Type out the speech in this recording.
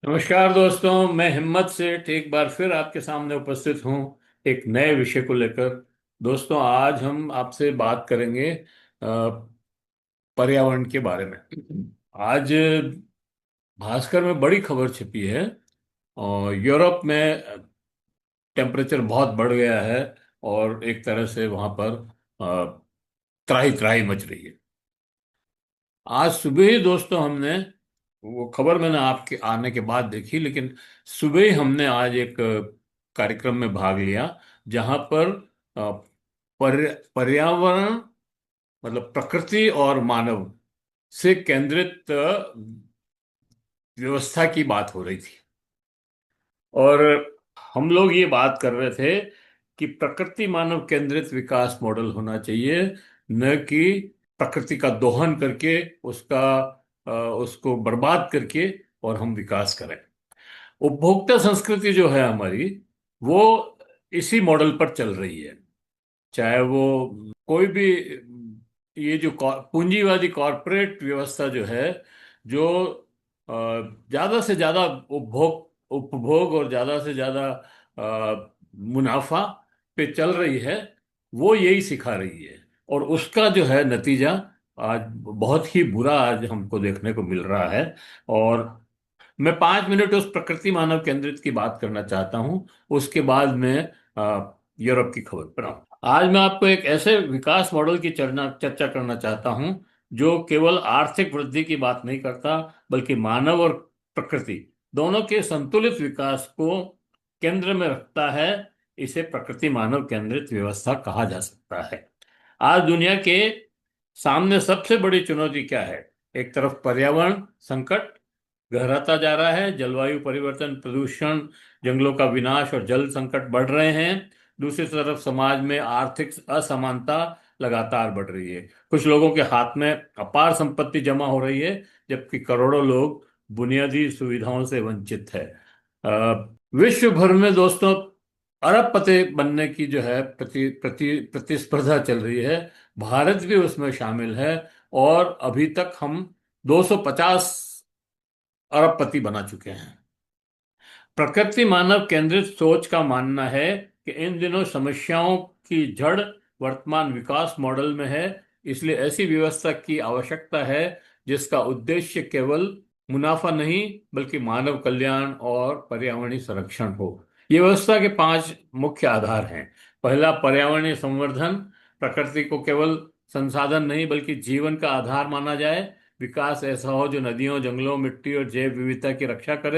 नमस्कार दोस्तों, मैं हिम्मत सेठ एक बार फिर आपके सामने उपस्थित हूँ एक नए विषय को लेकर। दोस्तों, आज हम आपसे बात करेंगे पर्यावरण के बारे में। आज भास्कर में बड़ी खबर छपी है और यूरोप में टेम्परेचर बहुत बढ़ गया है और एक तरह से वहां पर अ, त्राही त्राही मच रही है। आज सुबह ही दोस्तों हमने वो खबर मैंने आपके आने के बाद देखी, लेकिन सुबह ही हमने आज एक कार्यक्रम में भाग लिया जहां पर पर्यावरण मतलब प्रकृति और मानव से केंद्रित व्यवस्था की बात हो रही थी। और हम लोग ये बात कर रहे थे कि प्रकृति मानव केंद्रित विकास मॉडल होना चाहिए, न कि प्रकृति का दोहन करके उसको बर्बाद करके और हम विकास करें। उपभोक्ता संस्कृति जो है हमारी, वो इसी मॉडल पर चल रही है। चाहे वो कोई भी ये जो पूंजीवादी कॉरपोरेट व्यवस्था जो है, जो ज्यादा से ज्यादा उपभोग उपभोग और ज्यादा से ज्यादा मुनाफा पे चल रही है, वो यही सिखा रही है। और उसका जो है नतीजा आज बहुत ही बुरा आज हमको देखने को मिल रहा है। और मैं 5 मिनट उस प्रकृति मानव केंद्रित की बात करना चाहता हूँ, उसके बाद मैं यूरोप की खबर पर आऊँ। आज मैं आपको एक ऐसे विकास मॉडल की चर्चा करना चाहता हूँ जो केवल आर्थिक वृद्धि की बात नहीं करता, बल्कि मानव और प्रकृति दोनों के संतुलित विकास को केंद्र में रखता है। इसे प्रकृति मानव केंद्रित व्यवस्था कहा जा सकता है। आज दुनिया के सामने सबसे बड़ी चुनौती क्या है? एक तरफ पर्यावरण संकट गहराता जा रहा है, जलवायु परिवर्तन, प्रदूषण, जंगलों का विनाश और जल संकट बढ़ रहे हैं। दूसरी तरफ समाज में आर्थिक असमानता लगातार बढ़ रही है। कुछ लोगों के हाथ में अपार संपत्ति जमा हो रही है, जबकि करोड़ों लोग बुनियादी सुविधाओं से वंचित है। विश्व भर में दोस्तों अरबपति बनने की जो है प्रतिस्पर्धा चल रही है। भारत भी उसमें शामिल है और अभी तक हम 250 अरबपति बना चुके हैं। प्रकृति मानव केंद्रित सोच का मानना है कि इन दिनों समस्याओं की जड़ वर्तमान विकास मॉडल में है। इसलिए ऐसी व्यवस्था की आवश्यकता है जिसका उद्देश्य केवल मुनाफा नहीं, बल्कि मानव कल्याण और पर्यावरणीय संरक्षण हो। ये व्यवस्था के 5 मुख्य आधार हैं। पहला, पर्यावरणीय संवर्धन। प्रकृति को केवल संसाधन नहीं, बल्कि जीवन का आधार माना जाए। विकास ऐसा हो जो नदियों, जंगलों, मिट्टी और जैव विविधता की रक्षा करे।